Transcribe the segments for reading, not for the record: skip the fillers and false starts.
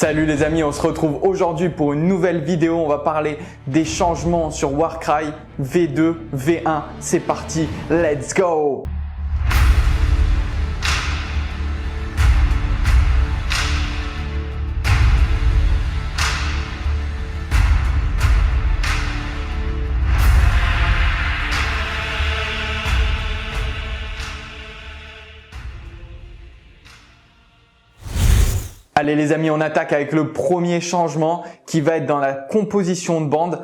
Salut les amis, on se retrouve aujourd'hui pour une nouvelle vidéo. On va parler des changements sur Warcry V2, V1. C'est parti, let's go! Allez les amis, on attaque avec le premier changement qui va être dans la composition de bande.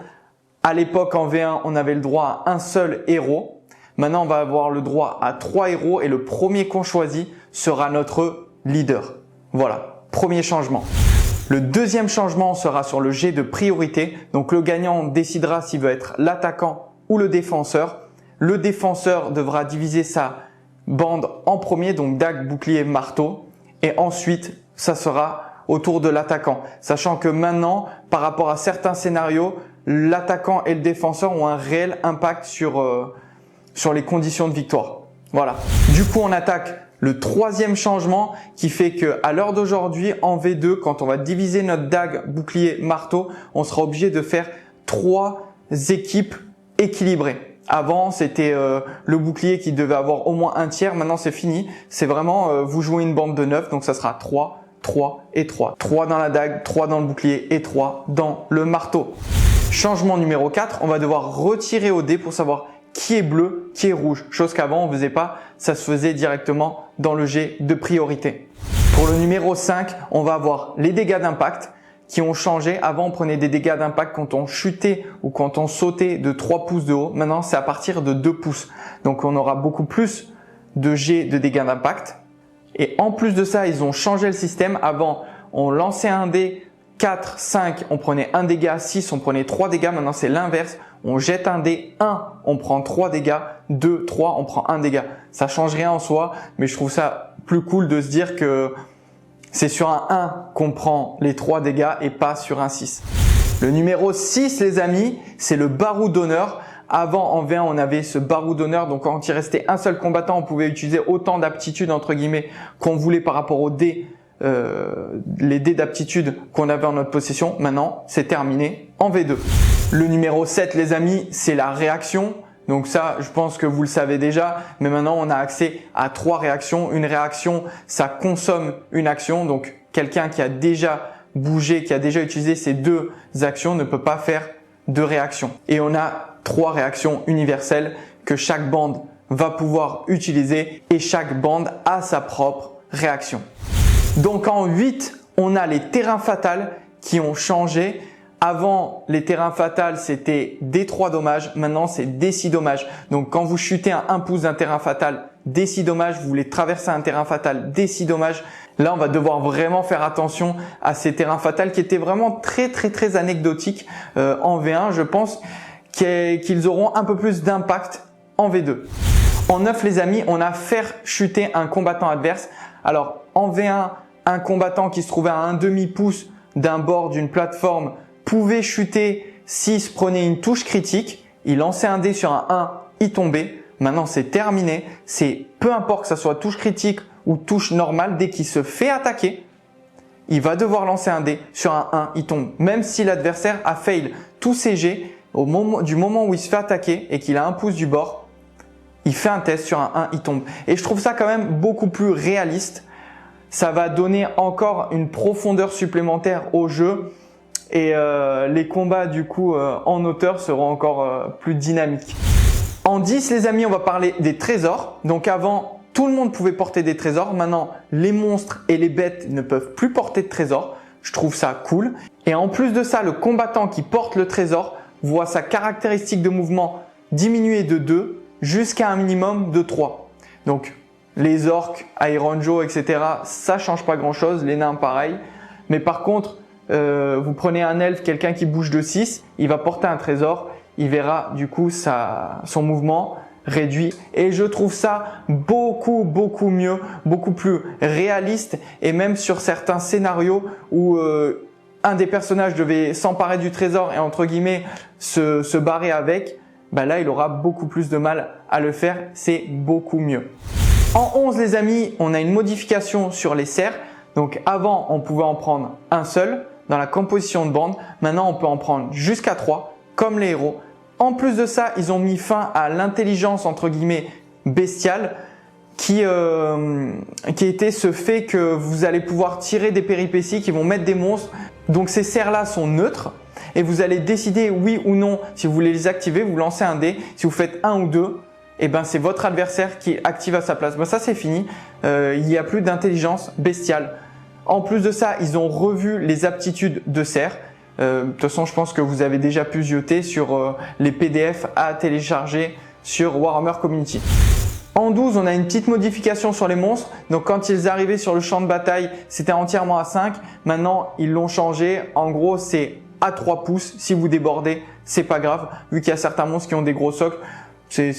À l'époque en V1, on avait le droit à un seul héros. Maintenant, on va avoir le droit à 3 héros et le premier qu'on choisit sera notre leader. Voilà, premier changement. Le deuxième changement sera sur le jet de priorité. Donc le gagnant décidera s'il veut être l'attaquant ou le défenseur. Le défenseur devra diviser sa bande en premier, donc dague, bouclier, marteau. Et ensuite, ça sera au tour de l'attaquant. Sachant que maintenant, par rapport à certains scénarios, l'attaquant et le défenseur ont un réel impact sur les conditions de victoire. Voilà. Du coup, on attaque le troisième changement qui fait que à l'heure d'aujourd'hui, en V2, quand on va diviser notre dague, bouclier, marteau, on sera obligé de faire 3 équipes équilibrées. Avant, c'était le bouclier qui devait avoir au moins un tiers. Maintenant, c'est fini. C'est vraiment, vous jouez une bande de 9. Donc, ça sera 3, 3 et 3. 3 dans la dague, 3 dans le bouclier et 3 dans le marteau. Changement numéro 4, on va devoir retirer au dé pour savoir qui est bleu, qui est rouge. Chose qu'avant, on ne faisait pas. Ça se faisait directement dans le jet de priorité. Pour le numéro 5, on va avoir les dégâts d'impact qui ont changé. Avant, on prenait des dégâts d'impact quand on chutait ou quand on sautait de 3 pouces de haut. Maintenant, c'est à partir de 2 pouces. Donc, on aura beaucoup plus de jets de dégâts d'impact. Et en plus de ça, ils ont changé le système. Avant, on lançait un dé 4, 5, on prenait 1 dégât, 6, on prenait 3 dégâts. Maintenant, c'est l'inverse. On jette un dé 1, on prend 3 dégâts, 2, 3, on prend 1 dégât. Ça change rien en soi, mais je trouve ça plus cool de se dire que c'est sur un 1 qu'on prend les 3 dégâts et pas sur un 6. Le numéro 6, les amis, c'est le barreau d'honneur. Avant, en V1, on avait ce barreau d'honneur. Donc, quand il restait un seul combattant, on pouvait utiliser autant d'aptitudes, entre guillemets, qu'on voulait par rapport aux dés, les dés d'aptitude qu'on avait en notre possession. Maintenant, c'est terminé en V2. Le numéro 7, les amis, c'est la réaction. Donc ça, je pense que vous le savez déjà, mais maintenant on a accès à 3 réactions. Une réaction, ça consomme une action. Donc quelqu'un qui a déjà bougé, qui a déjà utilisé ces 2 actions ne peut pas faire de réaction. Et on a 3 réactions universelles que chaque bande va pouvoir utiliser et chaque bande a sa propre réaction. Donc en 8, on a les terrains fatals qui ont changé. Avant, les terrains fatals, c'était D3 dommages. Maintenant, c'est D6 dommages. Donc, quand vous chutez à 1 pouce d'un terrain fatal, D6 dommages, vous voulez traverser un terrain fatal, D6 dommages. Là, on va devoir vraiment faire attention à ces terrains fatals qui étaient vraiment très anecdotiques en V1. Je pense qu'ils auront un peu plus d'impact en V2. En 9, les amis, on a faire chuter un combattant adverse. Alors, en V1, un combattant qui se trouvait à un demi-pouce d'un bord d'une plateforme pouvait chuter s'il se prenait une touche critique. Il lançait un dé sur un 1, il tombait. Maintenant, c'est terminé. C'est peu importe que ça soit touche critique ou touche normale, dès qu'il se fait attaquer, il va devoir lancer un dé sur un 1, il tombe. Même si l'adversaire a fail tous ses jets, du moment où il se fait attaquer et qu'il a 1 pouce du bord, il fait un test sur un 1, il tombe. Et je trouve ça quand même beaucoup plus réaliste. Ça va donner encore une profondeur supplémentaire au jeu. Et les combats du coup en hauteur seront encore plus dynamiques. En 10, les amis, on va parler des trésors. Donc avant, tout le monde pouvait porter des trésors. Maintenant, les monstres et les bêtes ne peuvent plus porter de trésors. Je trouve ça cool. Et en plus de ça, le combattant qui porte le trésor voit sa caractéristique de mouvement diminuer de 2 jusqu'à un minimum de 3. Donc les orques, Iron Joe, etc. ça change pas grand chose. Les nains pareil. Mais par contre, vous prenez un elfe, quelqu'un qui bouge de 6, il va porter un trésor, il verra du coup son mouvement réduit. Et je trouve ça beaucoup mieux, beaucoup plus réaliste. Et même sur certains scénarios où un des personnages devait s'emparer du trésor et entre guillemets se barrer avec, bah là il aura beaucoup plus de mal à le faire, c'est beaucoup mieux. En 11 les amis, on a une modification sur les serres. Donc avant, on pouvait en prendre un seul dans la composition de bande. Maintenant, on peut en prendre jusqu'à 3 comme les héros. En plus de ça, ils ont mis fin à l'intelligence entre guillemets bestiale qui était ce fait que vous allez pouvoir tirer des péripéties qui vont mettre des monstres. Donc ces serres-là sont neutres et vous allez décider oui ou non si vous voulez les activer. Vous lancez un dé. Si vous faites 1 ou 2, et ben c'est votre adversaire qui active à sa place. Ben ça c'est fini. Il n'y a plus d'intelligence bestiale. En plus de ça, ils ont revu les aptitudes de serre. De toute façon, je pense que vous avez déjà pu zioter sur les PDF à télécharger sur Warhammer Community. En 12, on a une petite modification sur les monstres. Donc quand ils arrivaient sur le champ de bataille, c'était entièrement à 5. Maintenant, ils l'ont changé. En gros, c'est à 3 pouces. Si vous débordez, c'est pas grave. Vu qu'il y a certains monstres qui ont des gros socles, c'est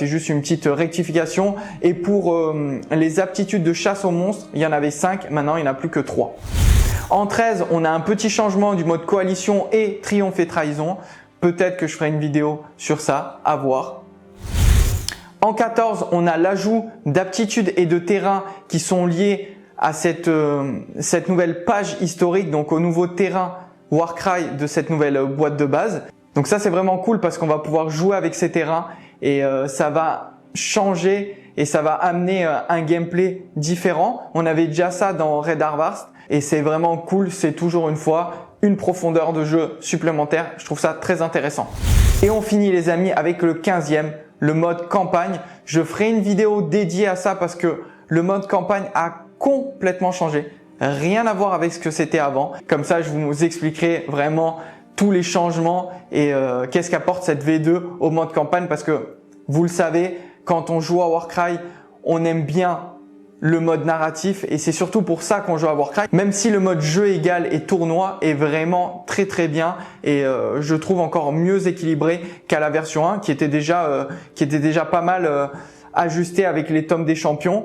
juste une petite rectification. Et pour les aptitudes de chasse aux monstres, il y en avait 5. Maintenant, il n'y en a plus que 3. En 13, on a un petit changement du mode coalition et triomphe et trahison. Peut-être que je ferai une vidéo sur ça, à voir. En 14, on a l'ajout d'aptitudes et de terrain qui sont liés à cette nouvelle page historique, donc au nouveau terrain Warcry de cette nouvelle boîte de base. Donc ça, c'est vraiment cool parce qu'on va pouvoir jouer avec ces terrains et ça va changer et ça va amener un gameplay différent. On avait déjà ça dans Red Harvest et c'est vraiment cool. C'est toujours une fois une profondeur de jeu supplémentaire. Je trouve ça très intéressant. Et on finit les amis avec le 15e. Le mode campagne. Je ferai une vidéo dédiée à ça parce que le mode campagne a complètement changé. Rien à voir avec ce que c'était avant. Comme ça, je vous expliquerai vraiment tous les changements et qu'est-ce qu'apporte cette V2 au mode campagne parce que vous le savez, quand on joue à Warcry, on aime bien le mode narratif et c'est surtout pour ça qu'on joue à Warcry. Même si le mode jeu égal et tournoi est vraiment très bien et je trouve encore mieux équilibré qu'à la version 1 qui était déjà pas mal ajusté avec les tomes des champions.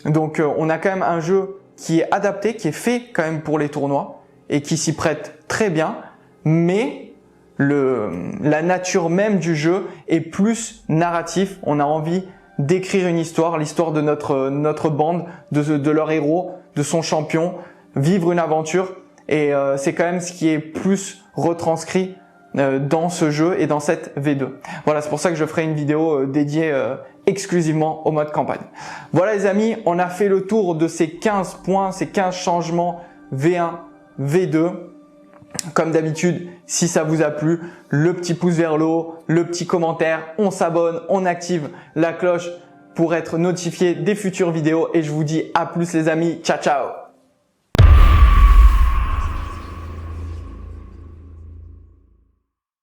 Donc on a quand même un jeu qui est adapté, qui est fait quand même pour les tournois et qui s'y prête très bien, mais la nature même du jeu est plus narratif. On a envie d'écrire une histoire, l'histoire de notre bande, de leur héros, de son champion, vivre une aventure et c'est quand même ce qui est plus retranscrit dans ce jeu et dans cette V2. Voilà, c'est pour ça que je ferai une vidéo dédiée exclusivement au mode campagne. Voilà les amis, on a fait le tour de ces 15 points, ces 15 changements V1, V2. Comme d'habitude, si ça vous a plu, le petit pouce vers le haut, le petit commentaire, on s'abonne, on active la cloche pour être notifié des futures vidéos et je vous dis à plus les amis, ciao ciao.